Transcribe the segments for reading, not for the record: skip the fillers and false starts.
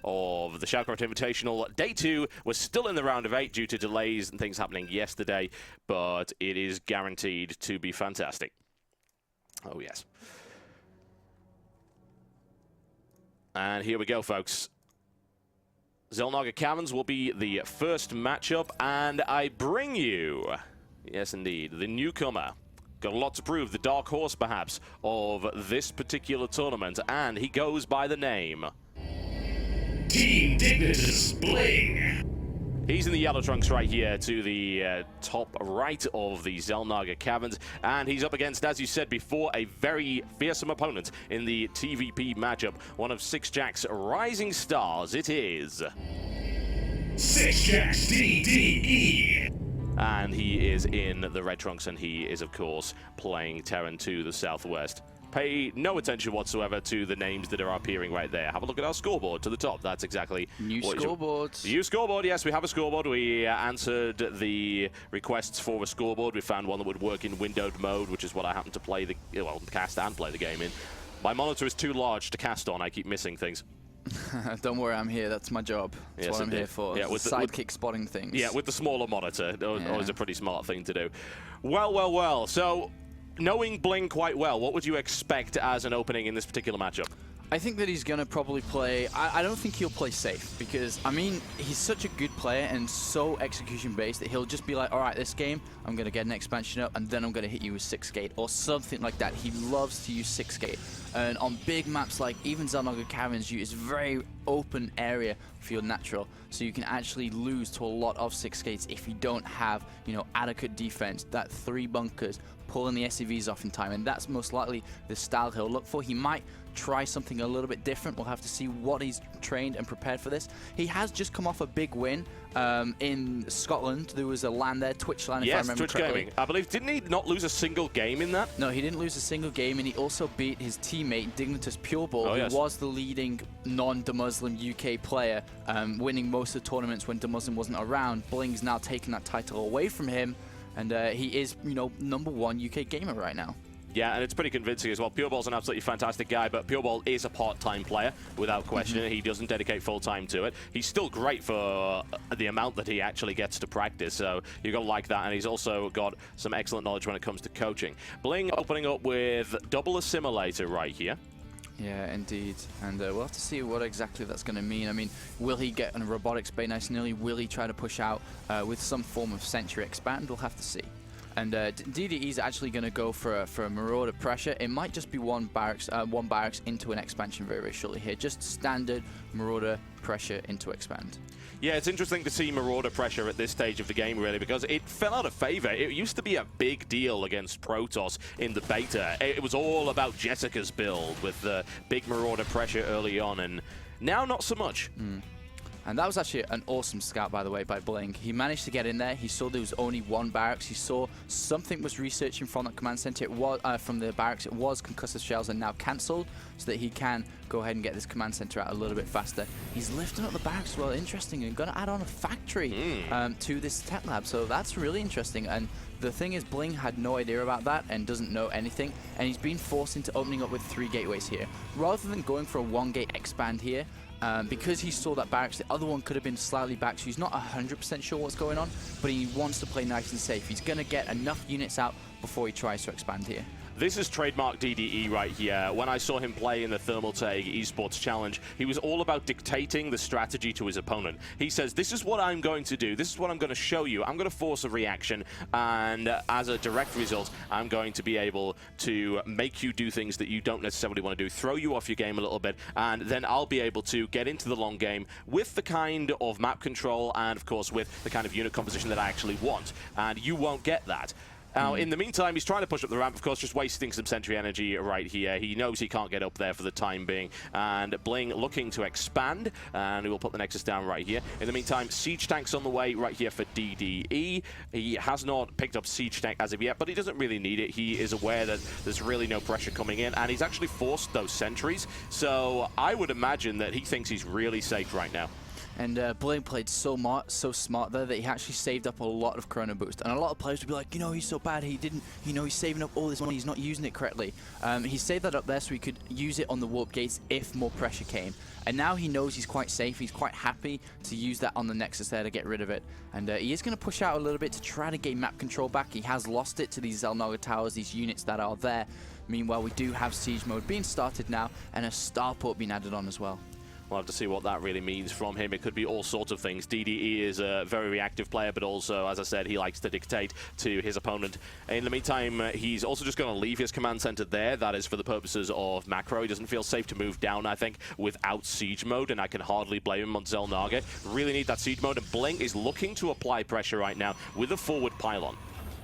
of the SHOUTcraft Invitational. Day 2 was still in the round of 8 due to delays and things happening yesterday, but it is guaranteed to be fantastic. Oh, yes. And here we go, folks. Xel'Naga Caverns will be the first matchup, and I bring you, yes indeed, the newcomer. Got a lot to prove, the dark horse perhaps of this particular tournament, and he goes by the name Team Dignitas BlinG. He's in the yellow trunks right here to the top right of the Xel'Naga Caverns, and he's up against, as you said before, a very fearsome opponent in the TVP matchup. One of Sixjax's rising stars, it is Sixjax DDE. And he is in the red trunks, and he is, of course, playing Terran to the southwest. Pay no attention whatsoever to the names that are appearing right there. Have a look at our scoreboard to the top. That's exactly new scoreboard. New scoreboard, yes, we have a scoreboard. We answered the requests for a scoreboard. We found one that would work in windowed mode, which is what I happen to play the, well, cast and play the game in. My monitor is too large to cast on. I keep missing things. Don't worry, I'm here. That's my job. That's what I'm here for. Yeah, with sidekick spotting things. Yeah, with the smaller monitor. Always a pretty smart thing to do. Well. So, knowing BlinG quite well, what would you expect as an opening in this particular matchup? I think that he's going to probably play... I don't think he'll play safe because, I mean, he's such a good player and so execution-based that he'll just be like, all right, this game, I'm going to get an expansion up and then I'm going to hit you with 6-gate or something like that. He loves to use 6-gate. And on big maps like even Xel'Naga Caverns, it's a very open area for your natural. So you can actually lose to a lot of 6-gates if you don't have, you know, adequate defense, that 3 bunkers, pulling the SCVs off in time. And that's most likely the style he'll look for. He might try something a little bit different. We'll have to see what he's trained and prepared for this. He has just come off a big win in Scotland. There was a LAN there, Twitch LAN, if I remember correctly. Twitch Gaming. I believe, didn't he not lose a single game in that? No, he didn't lose a single game, and he also beat his teammate, Dignitas Pureball, who was the leading non-Demuslim UK player, winning most of the tournaments when Demuslim wasn't around. BlinG's now taken that title away from him, and he is, you know, #1 UK gamer right now. Yeah, and it's pretty convincing as well. Pureball's an absolutely fantastic guy, but Pureball is a part-time player, without question. He doesn't dedicate full time to it. He's still great for the amount that he actually gets to practice, so you've got to like that, and he's also got some excellent knowledge when it comes to coaching. BlinG opening up with double assimilator right here. Yeah, indeed. And we'll have to see what exactly that's going to mean. I mean, will he get a robotics bay nice and early? Will he try to push out with some form of sentry expand? We'll have to see. And DDE is actually going to go for a marauder pressure. It might just be one barracks into an expansion very, very shortly here. Just standard marauder pressure into expand. Yeah, it's interesting to see marauder pressure at this stage of the game, really, because it fell out of favor. It used to be a big deal against Protoss in the beta. It was all about Jessica's build with the big marauder pressure early on, and now not so much. And that was actually an awesome scout, by the way, by BlinG. He managed to get in there. He saw there was only one barracks. He saw something was researching from that command center. It was from the barracks. It was concussive shells and now cancelled, so that he can go ahead and get this command center out a little bit faster. He's lifting up the barracks as well. Interesting, and going to add on a factory to this tech lab. So that's really interesting. And the thing is, BlinG had no idea about that and doesn't know anything, and he's been forced into opening up with 3 gateways here. Rather than going for a 1-gate expand here, because he saw that barracks, the other one could have been slightly back, so he's not 100% sure what's going on, but he wants to play nice and safe. He's going to get enough units out before he tries to expand here. This is trademark DDE right here. When I saw him play in the Thermaltake Esports Challenge, he was all about dictating the strategy to his opponent. He says, this is what I'm going to do, this is what I'm going to show you, I'm going to force a reaction, and as a direct result, I'm going to be able to make you do things that you don't necessarily want to do, throw you off your game a little bit, and then I'll be able to get into the long game with the kind of map control and, of course, with the kind of unit composition that I actually want, and you won't get that. Now, in the meantime, he's trying to push up the ramp, of course, just wasting some sentry energy right here. He knows he can't get up there for the time being. And BlinG looking to expand, and we'll put the Nexus down right here. In the meantime, Siege Tank's on the way right here for DDE. He has not picked up Siege Tank as of yet, but he doesn't really need it. He is aware that there's really no pressure coming in, and he's actually forced those sentries. So I would imagine that he thinks he's really safe right now. And BlinG played so smart there that he actually saved up a lot of chrono boost. And a lot of players would be like, you know, he's so bad, he didn't, you know, he's saving up all this money, he's not using it correctly. He saved that up there so he could use it on the warp gates if more pressure came. And now he knows he's quite safe, he's quite happy to use that on the Nexus there to get rid of it. And he is going to push out a little bit to try to gain map control back. He has lost it to these Xel'Naga towers, these units that are there. Meanwhile, we do have siege mode being started now and a starport being added on as well. We'll have to see what that really means from him. It could be all sorts of things. DDE is a very reactive player, but also, as I said, he likes to dictate to his opponent. In the meantime, he's also just going to leave his command center there. That is for the purposes of macro. He doesn't feel safe to move down, I think, without siege mode, and I can hardly blame him on Xel'Naga. Really need that siege mode, and BlinG is looking to apply pressure right now with a forward pylon.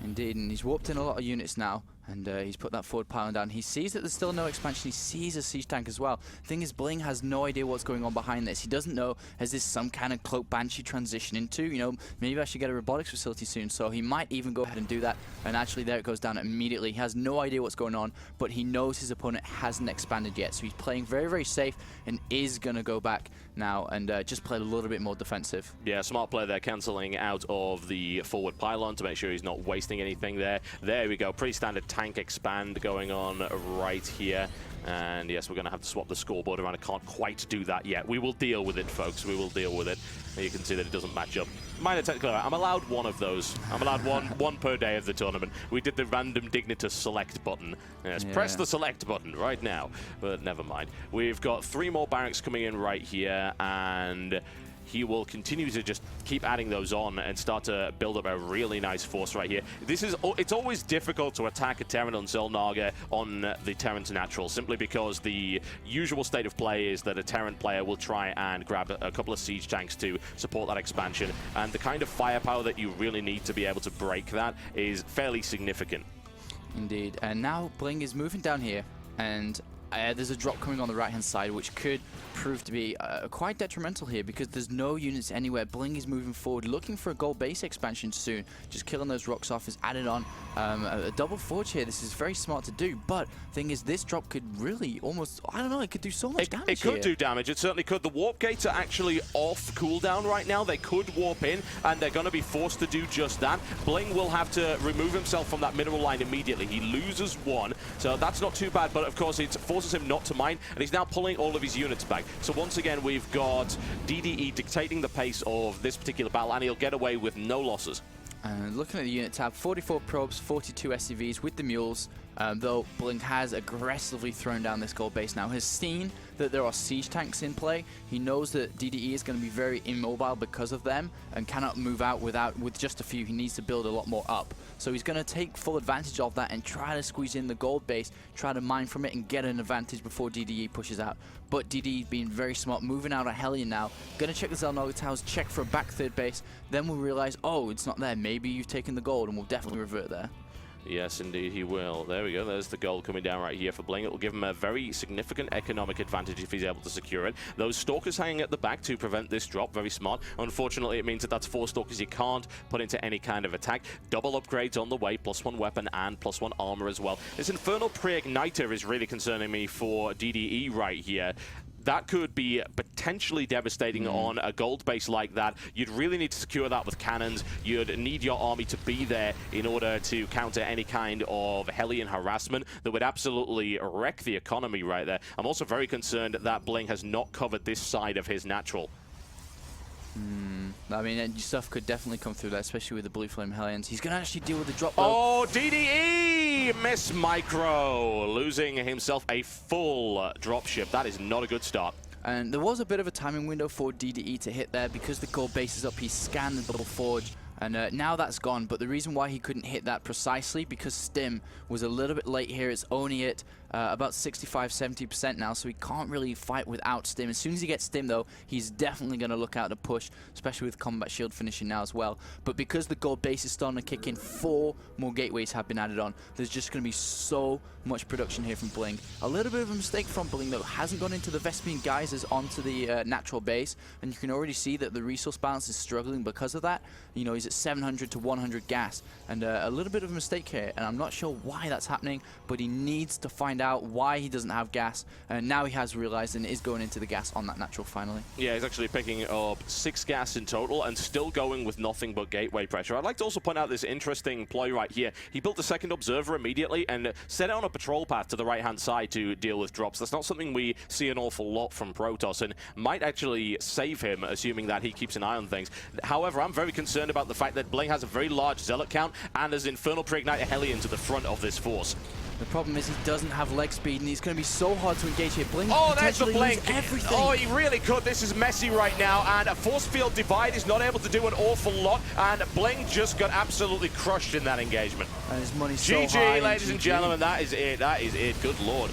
Indeed, and he's warped in a lot of units now. And he's put that forward pylon down. He sees that there's still no expansion. He sees a siege tank as well. Thing is, BlinG has no idea what's going on behind this. He doesn't know, has this some kind of cloak banshee transition into? You know, maybe I should get a robotics facility soon. So he might even go ahead and do that. And actually, there it goes down immediately. He has no idea what's going on, but he knows his opponent hasn't expanded yet. So he's playing very, very safe and is going to go back now and just play a little bit more defensive. Yeah, smart player there, cancelling out of the forward pylon to make sure he's not wasting anything there. There we go, pretty standard tank expand going on right here. And yes, we're going to have to swap the scoreboard around. I can't quite do that yet. We will deal with it, folks. We will deal with it. And you can see that it doesn't match up. Minor technical error. I'm allowed one of those. I'm allowed one per day of the tournament. We did the random Dignitas select button. Yes, yeah. Press the select button right now. But never mind. We've got 3 more barracks coming in right here, and he will continue to just keep adding those on and start to build up a really nice force right here. It's always difficult to attack a Terran on Xel'Naga on the Terran's natural, simply because the usual state of play is that a Terran player will try and grab a couple of siege tanks to support that expansion, and the kind of firepower that you really need to be able to break that is fairly significant. Indeed, and now BlinG is moving down here, and there's a drop coming on the right-hand side, which could prove to be quite detrimental here because there's no units anywhere. BlinG is moving forward, looking for a gold base expansion soon. Just killing those rocks off is added on. A double forge here. This is very smart to do, but thing is, this drop could really almost, I don't know, it could do so much damage. It could do damage. It certainly could. The warp gates are actually off cooldown right now. They could warp in, and they're going to be forced to do just that. BlinG will have to remove himself from that mineral line immediately. He loses 1, so that's not too bad, but of course it forces him not to mine, and he's now pulling all of his units back. So once again, we've got DDE dictating the pace of this particular battle, and he'll get away with no losses. Looking at the unit tab, 44 probes, 42 SCVs with the mules, though BlinG has aggressively thrown down this gold base now. Has seen that there are siege tanks in play. He knows that DDE is going to be very immobile because of them and cannot move out with just a few. He needs to build a lot more up. So he's going to take full advantage of that and try to squeeze in the gold base, try to mine from it and get an advantage before DDE pushes out. But DDE being very smart, moving out of Hellion now. Going to check the Xel'Naga towers, check for a back third base. Then we'll realize, oh, it's not there. Maybe you've taken the gold, and we'll definitely revert there. Yes, indeed, he will. There we go. There's the gold coming down right here for BlinG. It will give him a very significant economic advantage if he's able to secure it. Those Stalkers hanging at the back to prevent this drop, very smart. Unfortunately, it means that that's 4 Stalkers you can't put into any kind of attack. Double upgrades on the way, +1 weapon and +1 armor as well. This Infernal Pre-Igniter is really concerning me for DDE right here. That could be potentially devastating on a gold base like that. You'd really need to secure that with cannons. You'd need your army to be there in order to counter any kind of Hellion harassment that would absolutely wreck the economy right there. I'm also very concerned that BlinG has not covered this side of his natural. I mean, stuff could definitely come through there, especially with the Blue Flame Hellions. He's going to actually deal with the drop, though. Oh, DDE! Miss Micro, losing himself a full dropship. That is not a good start. And there was a bit of a timing window for DDE to hit there because the gold base is up. He scanned the double forge. And now that's gone, but the reason why he couldn't hit that precisely because Stim was a little bit late here. It's only at about 65–70% now, so he can't really fight without Stim. As soon as he gets Stim, though, he's definitely going to look out to push, especially with Combat Shield finishing now as well. But because the gold base is starting to kick in, 4 more gateways have been added on. There's just going to be so much production here from BlinG. A little bit of a mistake from BlinG, though. Hasn't gone into the Vespian Geysers onto the natural base, and you can already see that the resource balance is struggling because of that. You know, he's at 700 to 100 gas, and a little bit of a mistake here, and I'm not sure why that's happening, but he needs to find out why he doesn't have gas, and now he has realized and is going into the gas on that natural finally. Yeah, he's actually picking up 6 gas in total and still going with nothing but gateway pressure. I'd like to also point out this interesting ploy right here. He built a second observer immediately and set out on a patrol path to the right-hand side to deal with drops. That's not something we see an awful lot from Protoss, and might actually save him, assuming that he keeps an eye on things. However, I'm very concerned about the fact that BlinG has a very large Zealot count and has Infernal Pre-Ignite a Hellion to the front of this force. The problem is he doesn't have leg speed, and he's going to be so hard to engage here. BlinG oh, there's the potentially lose BlinG. everything. Oh, he really could. This is messy right now, and a force field divide is not able to do an awful lot, and BlinG just got absolutely crushed in that engagement. And his money's so GG, high. ladies and gentlemen, that is it. That is it. Good lord.